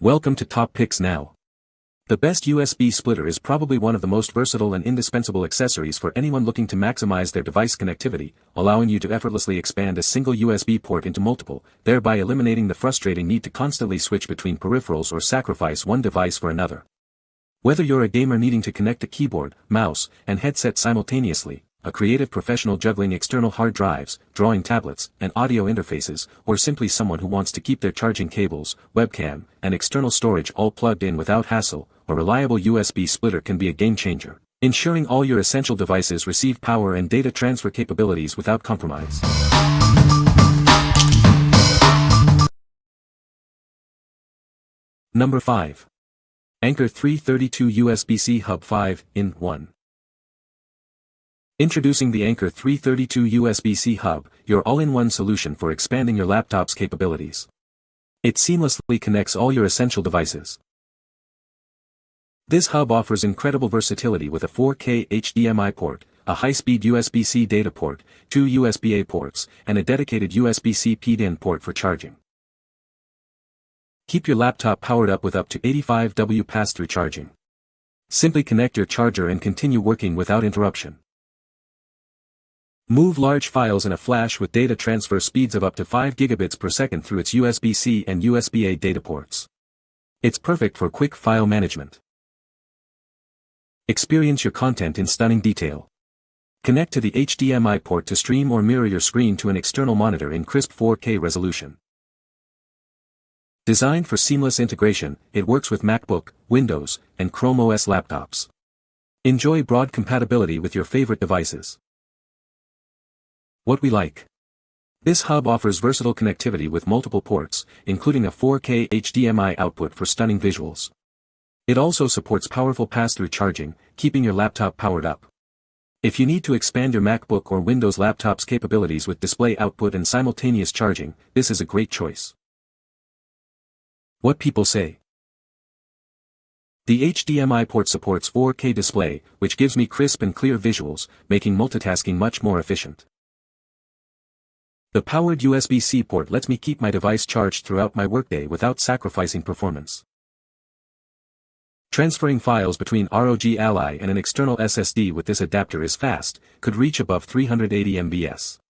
Welcome to Top Picks Now. The best USB splitter is probably one of the most versatile and indispensable accessories for anyone looking to maximize their device connectivity, allowing you to effortlessly expand a single USB port into multiple, thereby eliminating the frustrating need to constantly switch between peripherals or sacrifice one device for another. Whether you're a gamer needing to connect a keyboard, mouse, and headset simultaneously, a creative professional juggling external hard drives, drawing tablets, and audio interfaces, or simply someone who wants to keep their charging cables, webcam, and external storage all plugged in without hassle, a reliable USB splitter can be a game-changer, ensuring all your essential devices receive power and data transfer capabilities without compromise. Number 5. Anker 332 USB-C Hub 5-in-1. Introducing the Anker 332 USB-C Hub, your all-in-one solution for expanding your laptop's capabilities. It seamlessly connects all your essential devices. This hub offers incredible versatility with a 4K HDMI port, a high-speed USB-C data port, 2 USB-A ports, and a dedicated USB-C PID-in port for charging. Keep your laptop powered up with up to 85W pass-through charging. Simply connect your charger and continue working without interruption. Move large files in a flash with data transfer speeds of up to 5 gigabits per second through its USB-C and USB-A data ports. It's perfect for quick file management. Experience your content in stunning detail. Connect to the HDMI port to stream or mirror your screen to an external monitor in crisp 4K resolution. Designed for seamless integration, it works with MacBook, Windows, and Chrome OS laptops. Enjoy broad compatibility with your favorite devices. What we like. This hub offers versatile connectivity with multiple ports, including a 4K HDMI output for stunning visuals. It also supports powerful pass-through charging, keeping your laptop powered up. If you need to expand your MacBook or Windows laptop's capabilities with display output and simultaneous charging, this is a great choice. What people say. The HDMI port supports 4K display, which gives me crisp and clear visuals, making multitasking much more efficient. The powered USB-C port lets me keep my device charged throughout my workday without sacrificing performance. Transferring files between ROG Ally and an external SSD with this adapter is fast, could reach above 380 MB/s.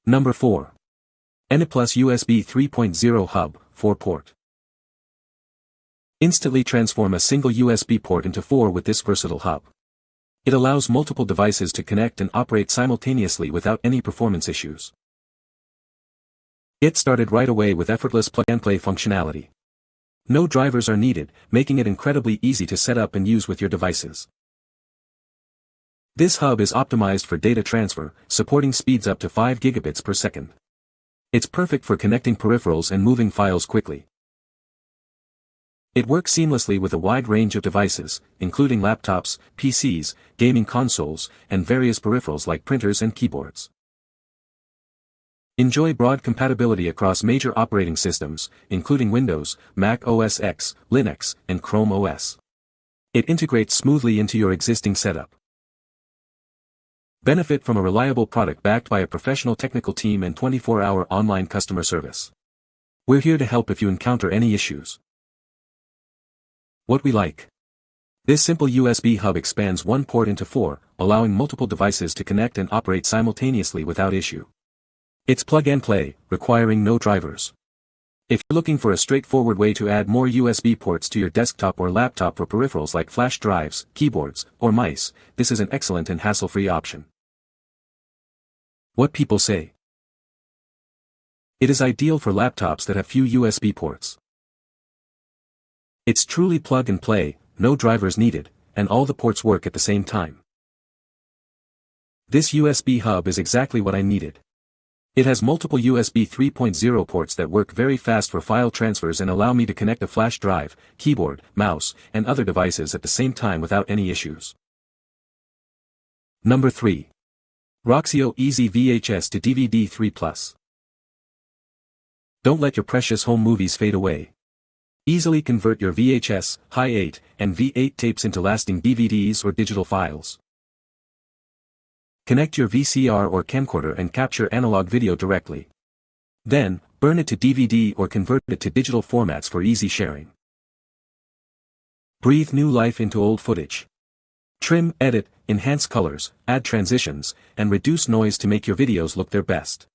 Number 4. ANYPLUS USB 3.0 Hub, 4-port. Instantly transform a single USB port into 4 with this versatile hub. It allows multiple devices to connect and operate simultaneously without any performance issues. Get started right away with effortless plug-and-play functionality. No drivers are needed, making it incredibly easy to set up and use with your devices. This hub is optimized for data transfer, supporting speeds up to 5 gigabits per second. It's perfect for connecting peripherals and moving files quickly. It works seamlessly with a wide range of devices, including laptops, PCs, gaming consoles, and various peripherals like printers and keyboards. Enjoy broad compatibility across major operating systems, including Windows, Mac OS X, Linux, and Chrome OS. It integrates smoothly into your existing setup. Benefit from a reliable product backed by a professional technical team and 24-hour online customer service. We're here to help if you encounter any issues. What we like. This simple USB hub expands one port into 4, allowing multiple devices to connect and operate simultaneously without issue. It's plug and play, requiring no drivers. If you're looking for a straightforward way to add more USB ports to your desktop or laptop for peripherals like flash drives, keyboards, or mice, this is an excellent and hassle-free option. What people say. It is ideal for laptops that have few USB ports. It's truly plug and play, no drivers needed, and all the ports work at the same time. This USB hub is exactly what I needed. It has multiple USB 3.0 ports that work very fast for file transfers and allow me to connect a flash drive, keyboard, mouse, and other devices at the same time without any issues. Number 3. Roxio Easy VHS to DVD 3+. Don't let your precious home movies fade away. Easily convert your VHS, Hi8, and V8 tapes into lasting DVDs or digital files. Connect your VCR or camcorder and capture analog video directly. Then, burn it to DVD or convert it to digital formats for easy sharing. Breathe new life into old footage. Trim, edit, enhance colors, add transitions, and reduce noise to make your videos look their best.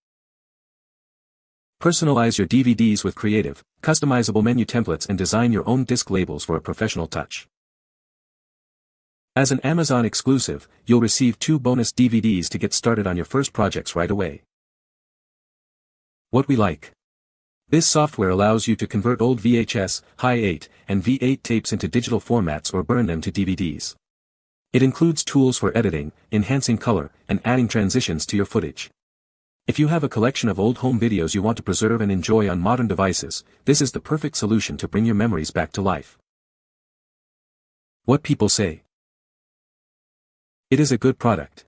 Personalize your DVDs with creative, customizable menu templates and design your own disc labels for a professional touch. As an Amazon exclusive, you'll receive 2 bonus DVDs to get started on your first projects right away. What we like. This software allows you to convert old VHS, Hi8, and V8 tapes into digital formats or burn them to DVDs. It includes tools for editing, enhancing color, and adding transitions to your footage. If you have a collection of old home videos you want to preserve and enjoy on modern devices, this is the perfect solution to bring your memories back to life. What people say. It is a good product.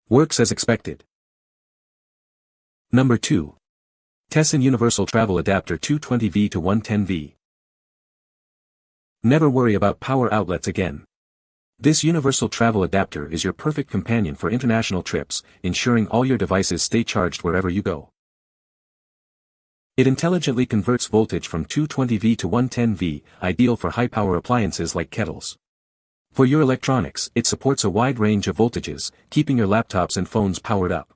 Works as expected. Number 2. TESSAN Universal Travel Adapter 220V to 110V. Never worry about power outlets again. This universal travel adapter is your perfect companion for international trips, ensuring all your devices stay charged wherever you go. It intelligently converts voltage from 220V to 110V, ideal for high-power appliances like kettles. For your electronics, it supports a wide range of voltages, keeping your laptops and phones powered up.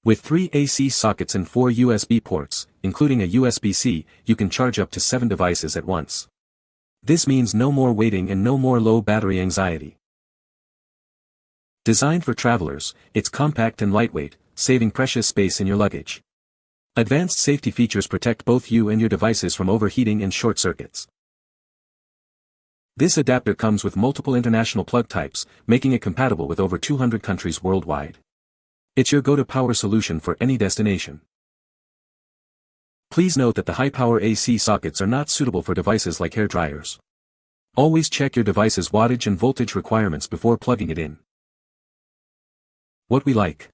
With 3 AC sockets and 4 USB ports, including a USB-C, you can charge up to 7 devices at once. This means no more waiting and no more low battery anxiety. Designed for travelers, it's compact and lightweight, saving precious space in your luggage. Advanced safety features protect both you and your devices from overheating and short circuits. This adapter comes with multiple international plug types, making it compatible with over 200 countries worldwide. It's your go-to power solution for any destination. Please note that the high-power AC sockets are not suitable for devices like hair dryers. Always check your device's wattage and voltage requirements before plugging it in. What we like.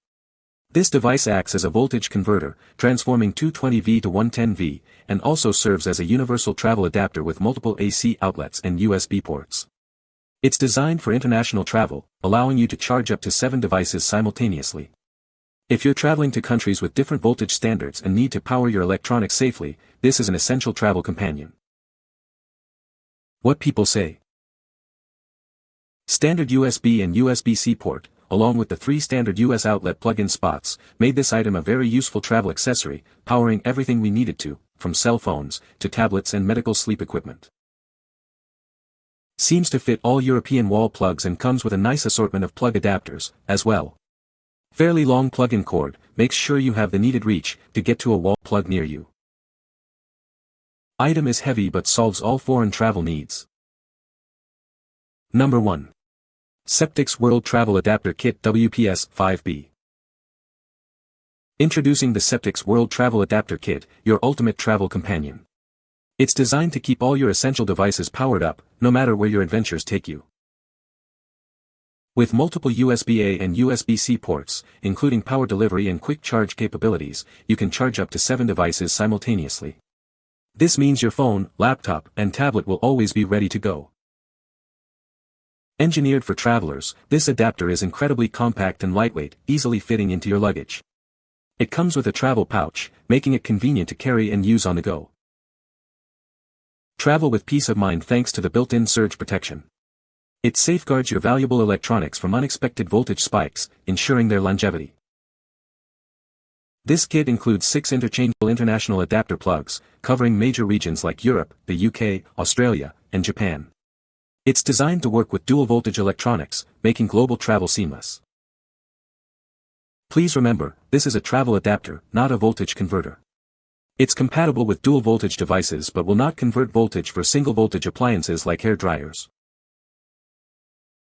This device acts as a voltage converter, transforming 220V to 110V, and also serves as a universal travel adapter with multiple AC outlets and USB ports. It's designed for international travel, allowing you to charge up to 7 devices simultaneously. If you're traveling to countries with different voltage standards and need to power your electronics safely, this is an essential travel companion. What people say. Standard USB and USB-C port, along with the 3 standard US outlet plug-in spots, made this item a very useful travel accessory, powering everything we needed to, from cell phones to tablets and medical sleep equipment. Seems to fit all European wall plugs and comes with a nice assortment of plug adapters, as well. Fairly long plug-in cord, makes sure you have the needed reach to get to a wall plug near you. Item is heavy but solves all foreign travel needs. Number 1. Ceptics World Travel Adapter Kit WPS 5B. Introducing the Ceptics World Travel Adapter Kit, your ultimate travel companion. It's designed to keep all your essential devices powered up, no matter where your adventures take you. With multiple USB-A and USB-C ports, including power delivery and quick charge capabilities, you can charge up to 7 devices simultaneously. This means your phone, laptop, and tablet will always be ready to go. Engineered for travelers, this adapter is incredibly compact and lightweight, easily fitting into your luggage. It comes with a travel pouch, making it convenient to carry and use on the go. Travel with peace of mind thanks to the built-in surge protection. It safeguards your valuable electronics from unexpected voltage spikes, ensuring their longevity. This kit includes 6 interchangeable international adapter plugs, covering major regions like Europe, the UK, Australia, and Japan. It's designed to work with dual-voltage electronics, making global travel seamless. Please remember, this is a travel adapter, not a voltage converter. It's compatible with dual-voltage devices but will not convert voltage for single-voltage appliances like hair dryers.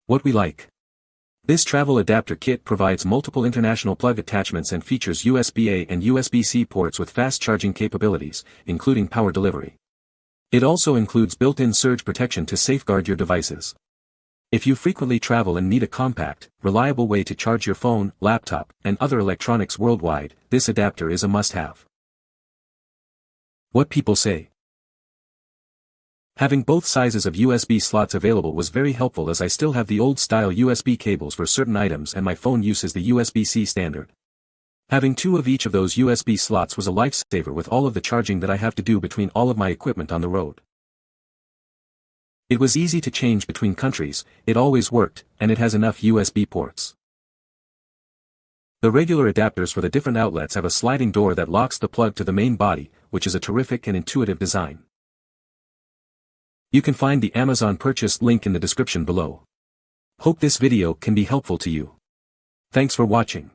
What we like. This travel adapter kit provides multiple international plug attachments and features USB-A and USB-C ports with fast charging capabilities, including power delivery. It also includes built-in surge protection to safeguard your devices. If you frequently travel and need a compact, reliable way to charge your phone, laptop, and other electronics worldwide, this adapter is a must-have. What people say. Having both sizes of USB slots available was very helpful as I still have the old-style USB cables for certain items and my phone uses the USB-C standard. Having 2 of each of those USB slots was a lifesaver with all of the charging that I have to do between all of my equipment on the road. It was easy to change between countries, it always worked, and it has enough USB ports. The regular adapters for the different outlets have a sliding door that locks the plug to the main body, which is a terrific and intuitive design. You can find the Amazon purchase link in the description below. Hope this video can be helpful to you. Thanks for watching.